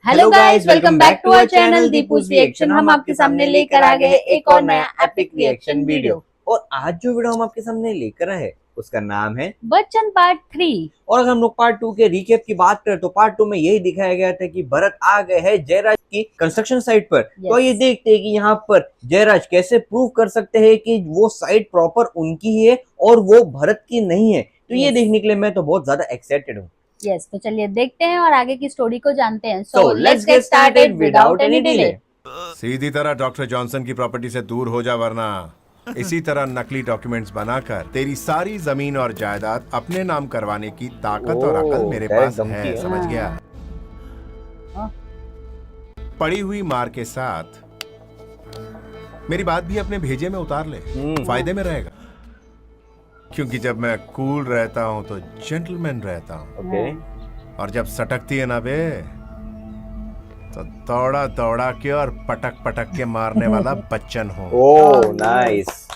Hello guys, welcome back to our channel Deepu's reaction. हम आपके सामने लेकर आ गए एक और नया एपिक रिएक्शन वीडियो। और आज जो वीडियो हम आपके सामने लेकर आए उसका नाम है बच्चन पार्ट 3। और अगर हम लोग पार्ट 2 के रिकेप की बात करें तो पार्ट 2 में यही दिखाया गया था कि भरत आ गए हैं जयराज की कंस्ट्रक्शन साइट पर। तो ये देखते हैं कि यहाँ पर जयराज कैसे प्रूव कर सकते हैं कि वो साइट प्रॉपर उनकी ही है और वो भरत की नहीं है। तो ये देखने के लिए मैं तो बहुत ज्यादा एक्साइटेड हूँ। यस, तो चलिए देखते हैं और आगे की स्टोरी को जानते हैं। So let's get started without any delay. सीधी तरह डॉक्टर जॉनसन की प्रॉपर्टी से दूर हो जा, वरना इसी तरह नकली डॉक्यूमेंट्स बनाकर तेरी सारी जमीन और जायदाद अपने नाम करवाने की ताकत और अकल मेरे पास है, समझ गया? पड़ी हुई मार के साथ मेरी बात भी अपने भेजे में उतार ले, फायदे में रहेगा। क्योंकि जब मैं कूल रहता हूं तो जेंटलमैन रहता हूं। और जब सटकती है ना बे, तो दौड़ा दौड़ा के और पटक पटक के मारने वाला बच्चन हो। Oh nice.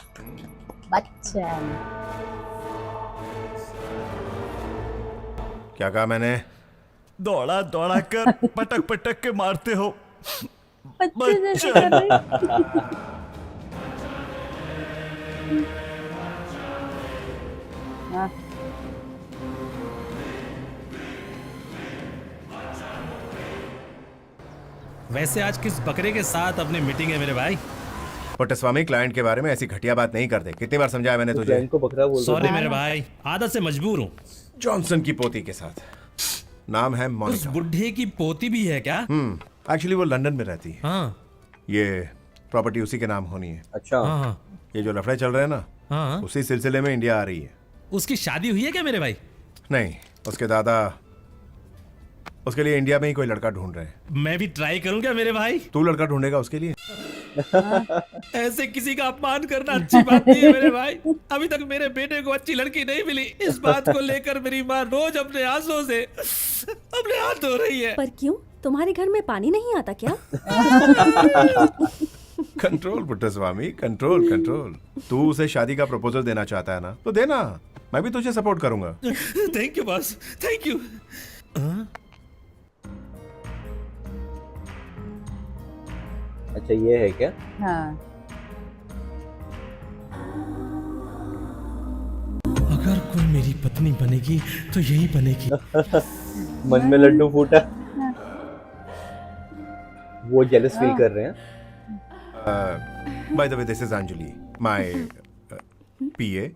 बच्चन क्या कहा मैंने? दौड़ा दौड़ा कर पटक पटक के मारते हो बच्चे जैसे कर रहे। वैसे आज किस बकरे के साथ अपनी मीटिंग है मेरे भाई? पुट्टस्वामी, क्लाइंट के बारे में ऐसी घटिया बात नहीं करते। कितनी बार समझाया मैंने तुझे? को बकरा बोल सॉरी मेरे भाई, आदत से मजबूर हूँ। जॉनसन की पोती के साथ। नाम है उस मोनिका। बुढ़े की पोती भी है क्या? एक्चुअली वो लंदन में रहती है। हाँ ये प्रॉपर्टी उसी के नाम होनी है। अच्छा। हाँ ये जो लफड़े चल रहे हैं ना, हाँ। उसी सिलसिले में इंडिया आ रही है। उसकी शादी हुई है क्या मेरे भाई? नहीं, उसके दादा उसके लिए इंडिया में ही कोई लड़का ढूंढ रहे हैं। मैं भी ट्राई करूँ क्या मेरे भाई? तू लड़का ढूंढेगा उसके लिए? ऐसे किसी का अपमान करना अच्छी बात नहीं है मेरे भाई। अभी तक मेरे बेटे को अच्छी लड़की नहीं मिली। इस बात को लेकर मेरी माँ रोज अपने आंसुओं से अपने हाथ धो रही है। पर क्यों? तुम्हारे घर में पानी नहीं आता क्या? Control Puttaswamy, control control. तू उसे शादी का प्रपोजल देना चाहता है ना, तो देना, मैं भी तुझे सपोर्ट करूंगा। Thank you boss, thank you. अच्छा ये है क्या? हाँ। अगर कोई मेरी पत्नी बनेगी तो यही बनेगी। मन में लड्डू फूटा। वो जेलस फील कर रहे हैं। By the way, this is Anjali, my PA.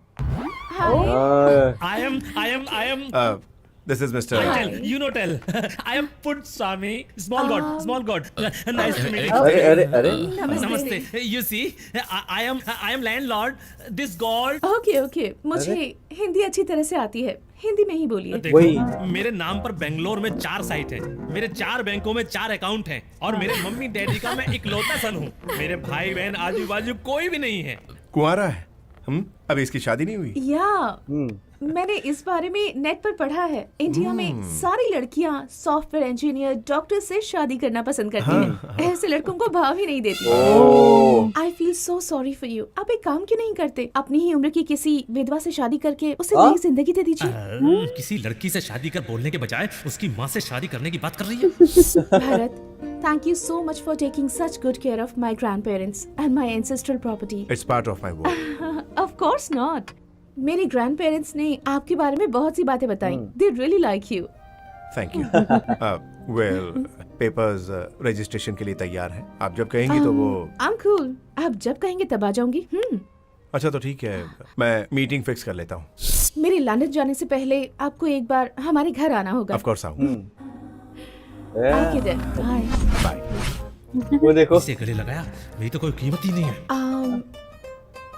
I am. This is Mr. Tell, you know, tell. I am Putswami, small god. Nice to meet you. अरे अरे Namaste. You see, I am landlord. This god. Okay, मुझे हिंदी अच्छी तरह से आती है, हिंदी में ही बोलिए। देखो, मेरे नाम पर बेंगलोर में 4 साइट है, मेरे 4 बैंकों में 4 अकाउंट हैं, और मेरे मम्मी डैडी का मैं इकलौता सन हूँ। मेरे भाई बहन आजू बाजू कोई भी नहीं है। कुंवारा है। अभी इसकी शादी नहीं हुई? या मैंने इस बारे में नेट पर पढ़ा है। इंडिया में सारी लड़कियां सॉफ्टवेयर इंजीनियर, डॉक्टर से शादी करना पसंद करती हैं। ऐसे लड़कों को भाव ही नहीं देती। I feel so sorry for you. आप एक काम क्यों नहीं करते? अपनी ही उम्र की किसी विधवा से शादी करके उसे नई जिंदगी दे दीजिए। किसी लड़की से शादी कर बोलने के बजाय उसकी माँ से शादी करने की बात कर रही है। Bharat, thank you so much for taking such good care of my grandparents and my ancestral property. It's part of my work. Of course not. मेरे ग्रैंडपेरेंट्स ने आपके बारे में बहुत सी बातें बताई। They really like you. Thank you. Well, papers registration के लिए तैयार हैं। आप जब कहेंगी तो वो। I'm cool. आप जब कहेंगे तब आ जाऊंगी। अच्छा तो ठीक है, मैं मीटिंग फिक्स कर लेता हूँ। मेरे लंदन जाने से पहले आपको एक बार हमारे घर आना होगा। Of course आऊँगा। Okay then. Bye. Bye. वो देखो। इसे गले लगाया, मेरी तो कोई कीमत ही नहीं है।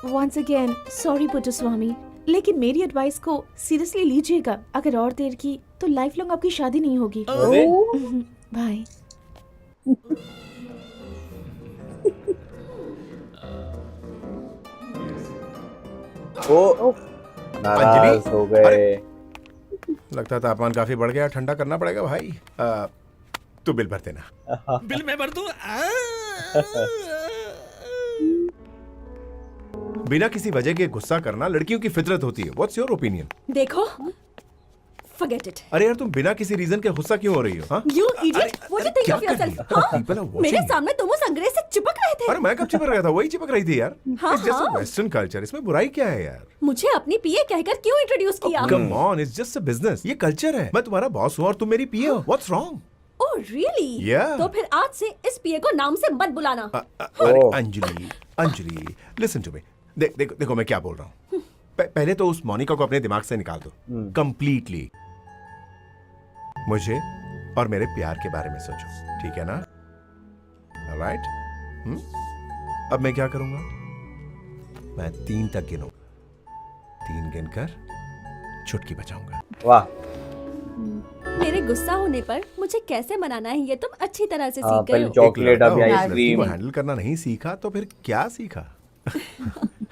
Once again, sorry पुट्टस्वामी, लेकिन मेरी एडवाइस को सीरियसली लीजिएगा। अगर और देर की तो लाइफ लॉन्ग आपकी शादी नहीं होगी। बाय। ओ नाराज हो गए। लगता है तापमान काफी बढ़ गया, ठंडा करना पड़ेगा भाई। तू बिल भर देना। बिल मैं भर दूं? बिना किसी वजह के गुस्सा करना लड़कियों की फितरत होती है। What's your opinion? देखो, Forget it. अरे यार तुम बिना किसी रीजन के गुस्सा क्यों हो रही हो? हाँ? You idiot! What do you think क्या of कर yourself? रही हो? हाँ? People are watching मेरे you. सामने तुम उस अंग्रेज से चिपक रहे थे। अरे मैं कब चिपक रहा था? वही चिपक रही थी यार। हाँ, It's just a हाँ। Western culture. इसमें बुराई क्या है यार? मुझे अपनी पीए कहकर क्यों इंट्रोड्यूस किया? Come on, it's just a business. ये कल्चर है। मैं तुम्हारा बॉस हूँ और तुम मेरी पीए हो। What's wrong? Oh really? Yeah. तो फिर आज से इस पीए को नाम से मत बुलाना। अरे अंजलि, listen to me. देखो मैं क्या बोल रहा हूँ। पहले तो उस मोनिका को अपने दिमाग से निकाल दो कंप्लीटली। मुझे और मेरे प्यार के बारे में सोचो, ठीक है ना? राइट? अब मैं क्या करूंगा? मैं 3 तक गिनूंगा। 3 गिनकर चुटकी बजाऊंगा। वाह। मेरे गुस्सा होने पर मुझे कैसे मनाना है ये तुम अच्छी तरह से सीख गए पहले हो। चॉकलेट, अभी एक लड़का आइसक्रीम। को हैंडल करना नहीं सीखा तो फिर क्या सीखा?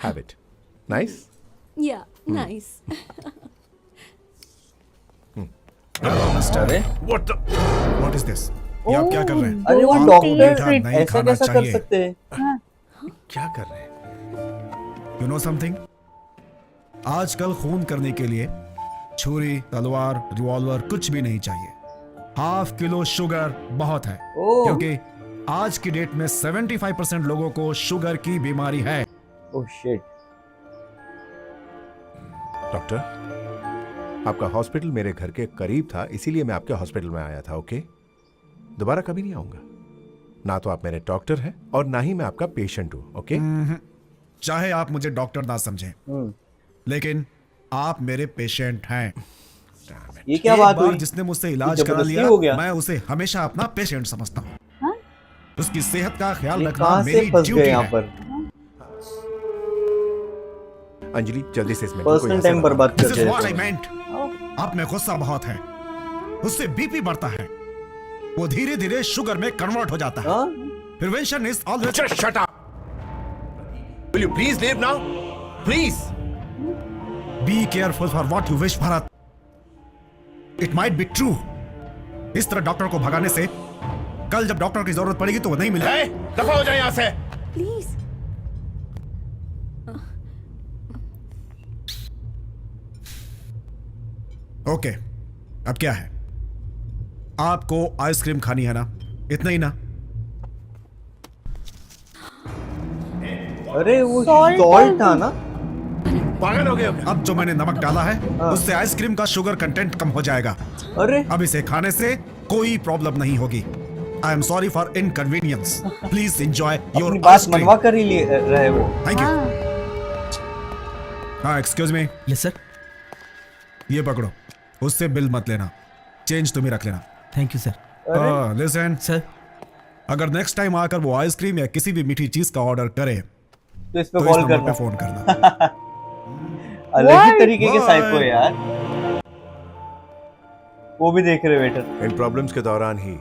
हैबिट। नाइस। Yeah, nice. अरे What is this? ये आप क्या कर रहे हैं? अरे वो आपको डॉक्टर मीठा नहीं ऐसा खाना कैसा कर चाहिए। सकते हैं? क्या कर रहे हैं? You know something? आजकल खून करने के लिए छुरी, तलवार, रिवॉल्वर कुछ भी नहीं चाहिए। ½ किलो शुगर बहुत है, ओह। क्योंकि आज की डेट में 75% लोगों को शुगर की बीमारी है। Oh shit. डॉक्टर, आपका हॉस्पिटल मेरे घर के करीब था, इसीलिए मैं आपके हॉस्पिटल में आया था। ओके, दोबारा कभी नहीं आऊंगा। ना तो आप मेरे डॉक्टर हैं और ना ही मैं आपका पेशेंट हूं। ओके? चाहे आप मुझे डॉक्टर ना समझें, लेकिन आप मेरे पेशेंट हैं। ये क्या एक बात बार हुई? जिसने मुझसे इलाज करा जबरदस्ती लिया, हो गया। मैं उसे हमेशा अपना पेशेंट समझता हूँ। उसकी सेहत का ख्याल ये रखना कहाँ से मेरी फंस ड्यूटी गए यहाँ है। पर? अंजलि, जल्दी से इस मेडिकल को पर्सनल यहाँ से टाइम बाहर बर्बाद This करते is what I हैं। meant. आप में गुस्सा बहुत है, उससे बीपी बढ़ता है, वो धीरे धीरे शुगर में कन्वर्ट हो जाता है। हाँ? Prevention is always. Just shut up. Will you please leave now? Please. Be careful for what you wish Bharat. It might be true. इस तरह डॉक्टर को भगाने से कल जब डॉक्टर की जरूरत पड़ेगी तो वो नहीं मिलेगा। Hey, दफा हो जाए यहाँ से। Please. ओके, अब क्या है? आपको आइसक्रीम खानी है ना? इतना ही ना? अरे वो सॉल्ट था ना? पागल हो गए हो क्या? अब जो मैंने नमक डाला है उससे आइसक्रीम का शुगर कंटेंट कम हो जाएगा। अरे अब इसे खाने से कोई प्रॉब्लम नहीं होगी। I am sorry for inconvenience. Please enjoy your अपनी बात आइसक्रीम। मनवा कर ही ले रहे वो। Thank you. हाँ, एक्सक्यूज मी। Yes sir. ये पकड़ो, उससे बिल मत लेना, चेंज तुम्हें रख लेना। Thank you sir. Listen sir, अगर नेक्स्ट टाइम आकर वो आइसक्रीम या किसी भी मीठी चीज का ऑर्डर करे तो इस पे तो इस कॉल नंबर करना। पे फोन करना। अलग ही तरीके के Bye. साइको है यार। वो भी देख रहे वेटर। इन प्रॉब्लम्स के दौरान ही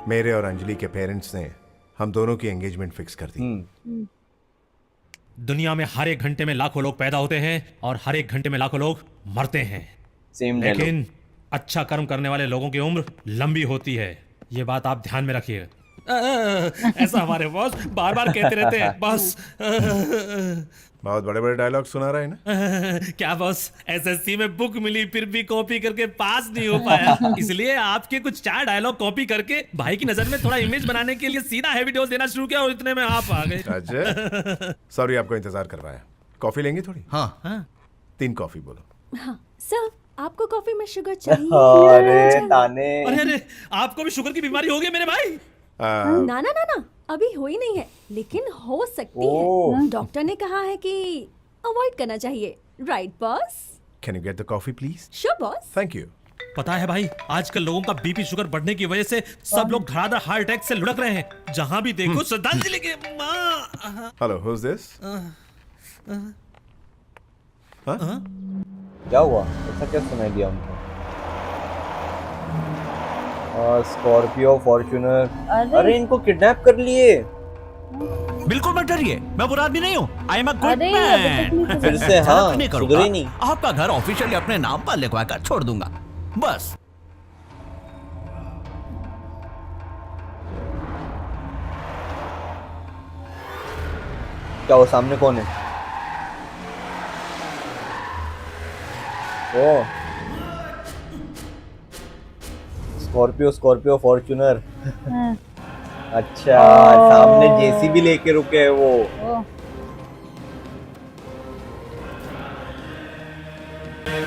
मेरे और अंजलि के पेरेंट्स ने हम दोनों की एंगेजमेंट फिक्स कर दी। दुनिया में हर एक घंटे में लाखों लोग पैदा होते हैं और हर एक घंटे में लाखों लोग मरते हैं, सेम लेकिन अच्छा कर्म करने वाले लोगों की उम्र लंबी होती है। ये बात आप ध्यान में रखिए। ऐसा हमारे बॉस बार बार कहते रहते हैं। बॉस बहुत बड़े बड़े डायलॉग सुना रहे हैं ना? क्या बॉस, एसएससी में बुक मिली फिर भी कॉपी करके पास नहीं हो पाया, इसलिए आपके कुछ 4 डायलॉग कॉपी करके भाई की नजर में थोड़ा इमेज बनाने के लिए सीधा हैवी डोज देना शुरू किया और इतने में आप आ गए। अच्छा, सॉरी आपको इंतजार करवाया। कॉफी लेंगे थोड़ी? हाँ 3 कॉफी बोलो। हाँ, सर आपको कॉफी में शुगर चाहिए? अरे ताने। अरे अरे, आपको भी शुगर की बीमारी हो गई मेरे भाई? ना ना ना ना, अभी हुई नहीं है, लेकिन हो सकती ओह। है। डॉक्टर ने कहा है कि अवॉइड करना चाहिए। Right boss? Can you get the coffee please? Sure boss. Thank you. पता है भाई, आजकल लोगों का बीपी शुगर बढ़ने की वजह से सब लोग धड़ाधड़ हार्ट अटैक से लुढ़क रहे हैं। जहां भी देखो श्रद्धांजलि के माँ। Hello, who is this? क्या हुआ? ऐसा क्या सुनाई दिया हमको? Scorpio, Fortuner. अरे इनको किडनैप कर लिए। बिल्कुल मत डरिए, मैं बुरा आदमी नहीं हूँ। आई एम अ गुड अरे, अभी तक नहीं मैन। फिर से हाँ, नहीं सुधरे करूँगा। नहीं। आपका घर ऑफिशियली अपने नाम पर लिखवा कर छोड़ दूंगा, बस। क्या वो सामने कौन है? ओ स्कॉर्पियो स्कॉर्पियो फॉर्च्यूनर। हाँ, अच्छा, ओ। सामने जेसीबी लेके रुके है वो। ओ,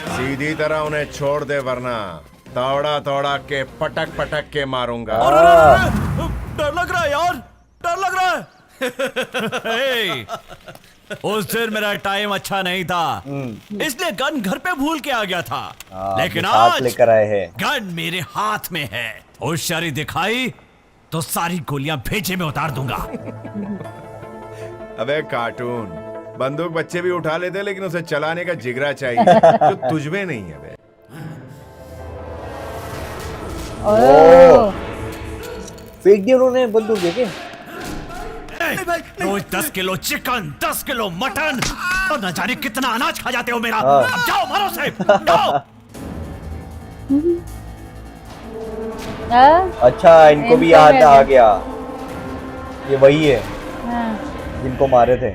सीधी तरह उन्हें छोड़ दे वरना तोड़ा तोड़ा के पटक पटक के मारूंगा। डर लग रहा है यार, डर लग रहा है। हे, उस दिन मेरा टाइम अच्छा नहीं था, इसलिए गन घर पे भूल के आ गया था। लेकिन अपने साथ आज लेकर आए हैं। गन मेरे हाथ में है। होशियारी दिखाई तो सारी गोलियां भेजे में उतार दूंगा। अबे कार्टून, बंदूक बच्चे भी उठा लेते लेकिन उसे चलाने का जिगरा चाहिए जो तुझ में नहीं है बे। ओ, फेंक दिया उन्होंने बंदूक देखे। रोज 10 किलो चिकन, 10 किलो मटन और न जाने कितना अनाज खा जाते हो मेरा। हाँ। अब जाओ मारो से, जाओ। हाँ, अच्छा, इनको भी इनको याद मिल आ गया। गया, ये वही है हाँ, जिनको मारे थे।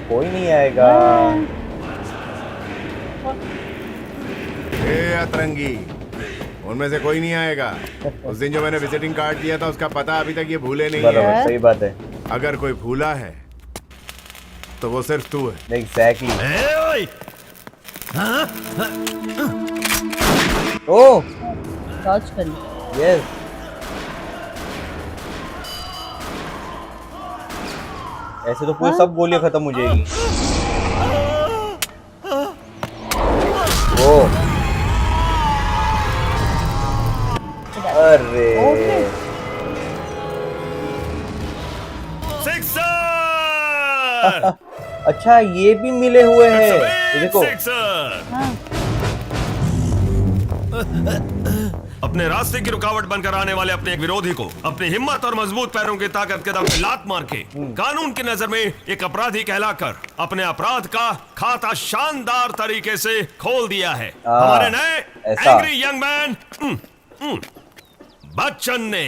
कोई नहीं आएगा। ए अतरंगी, उनमें से कोई नहीं आएगा। उस दिन जो मैंने विजिटिंग कार्ड दिया था उसका पता अभी तक ये भूले नहीं है। बराबर, सही बात है। अगर कोई भूला है तो वो सिर्फ तू है। एग्जैक्टली। ए, ओए, ओह डॉज कर ली। यस, ऐसे तो पूरी सब गोलियां खत्म हो जाएगी। ओ, अरे सिक्सर। अच्छा, ये भी मिले हुए हैं। ये देखो, सिक्सर। हाँ, अपने रास्ते की रुकावट बनकर आने वाले अपने एक विरोधी को अपनी हिम्मत और मजबूत पैरों की ताकत के दम पे लात मार के कानून की नजर में एक अपराधी कहलाकर अपने अपराध का खाता शानदार तरीके से खोल दिया है हमारे नए ऐसा। एंग्री यंग मैन बच्चन ने।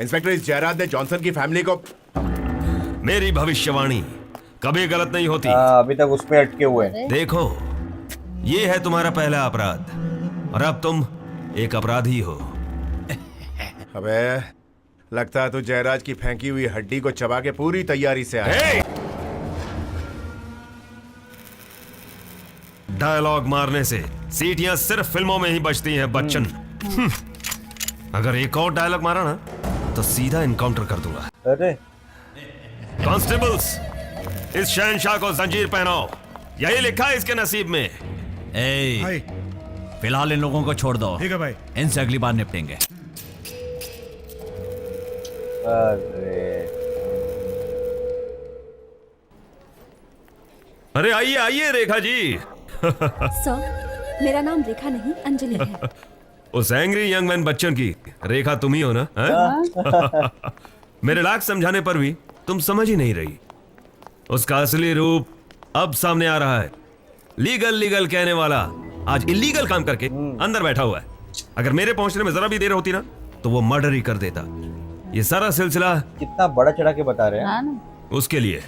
इंस्पेक्टर, इस जयराज ने जॉनसन की फैमिली को। मेरी भविष्यवाणी कभी गलत नहीं होती। अभी तक उसमें अटके हुए हैं। देखो, ये है तुम्हारा पहला अपराध और अब तुम एक अपराधी हो। अबे, लगता है तू जयराज की फेंकी हुई हड्डी को चबा के पूरी तैयारी से आया। हे! डायलॉग मारने से सीटियां सिर्फ फिल्मों में ही बजती हैं बच्चन। अगर एक और डायलॉग मारा ना तो सीधा इनकाउंटर कर दूंगा। अरे कांस्टेबल्स, इस शहंशाह को जंजीर पहनाओ, यही लिखा है इसके नसीब में। ए, भाई, फिलहाल इन लोगों को छोड़ दो, ठीक है भाई। इनसे अगली बार निपटेंगे। अरे आइए आइए रेखा जी। सर, मेरा नाम रेखा नहीं अंजलि है। उस एंग्री यंग मैन बच्चन की रेखा तुम ही हो ना? हैं? मेरे लाख समझाने पर भी तुम समझ ही नहीं रही। उसका असली रूप अब सामने आ रहा है। लीगल लीगल कहने वाला आज इलीगल काम करके अंदर बैठा हुआ है। अगर मेरे पहुंचने में जरा भी देर होती ना तो वो मर्डर ही कर देता। ये सारा सिलसिला कितना बड़ा चढ़ा के बता रहे हैं। हाँ ना, उसके लिए।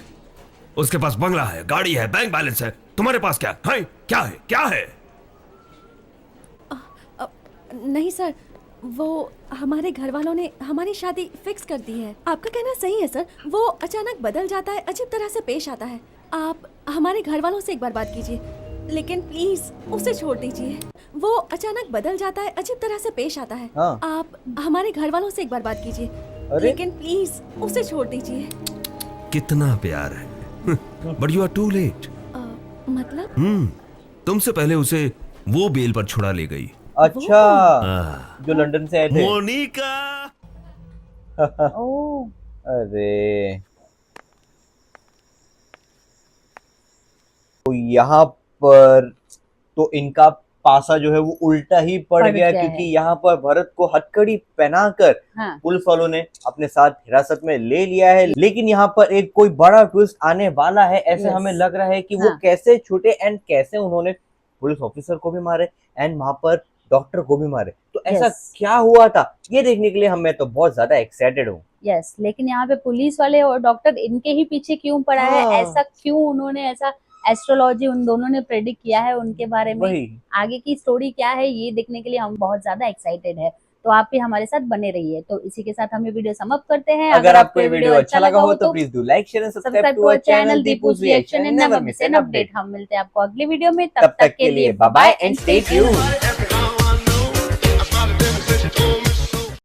उसके पास बंगला है, गाड़ी है, बैंक बैलेंस है। तुम्हारे पास क्या है? क्या है? क्या है? नहीं सर, वो हमारे घर वालों ने हमारी शादी फिक्स कर दी है। आपका कहना सही है सर, वो अचानक बदल जाता है, अजीब तरह से पेश आता है। आप हमारे घर वालों से एक बार बात कीजिए, लेकिन प्लीज उसे छोड़ दीजिए। वो अचानक बदल जाता है, अजीब तरह से पेश आता है। हाँ। आप हमारे घर वालों से एक बार बात कीजिए, लेकिन प्लीज उसे छोड़ दीजिए। कितना प्यार है। But you are too late. मतलब तुमसे पहले उसे वो बेल पर छुड़ा ले गई। अच्छा, जो लंदन से आए थे। मोनिका। ओ, अरे, तो यहाँ पर तो इनका पासा जो है वो उल्टा ही पड़ पड़ गया, गया क्योंकि है। यहाँ पर भरत को हथकड़ी पहनाकर हाँ, पुलिस वालों ने अपने साथ हिरासत में ले लिया है। लेकिन यहाँ पर एक कोई बड़ा ट्विस्ट आने वाला है, ऐसे Yes. हमें लग रहा है कि वो हाँ. कैसे छूटे एंड कैसे उन्होंने पुलिस ऑफिसर को भी मारे एंड वहां पर डॉक्टर को भी मारे। तो ऐसा Yes. क्या हुआ था, ये देखने के लिए मैं तो बहुत ज्यादा एक्साइटेड हूँ। यस, लेकिन यहाँ पे पुलिस वाले और डॉक्टर इनके ही पीछे क्यों पड़ा है? हाँ। ऐसा क्यों उन्होंने ऐसा एस्ट्रोलॉजी उन दोनों ने प्रेडिक्ट किया है, उनके बारे में वही आगे की स्टोरी क्या है ये देखने के लिए हम बहुत ज्यादा एक्साइटेड है। तो आप भी हमारे साथ बने रहिए। तो इसी के साथ हम ये वीडियो समाप्त करते हैं। अगर आपको ये वीडियो अच्छा लगा हो तो please do like share and subscribe to our channel Deepu's reaction and never miss an update. हम मिलते हैं आपको अगली वीडियो में, तब तक के लिए bye bye and stay tuned.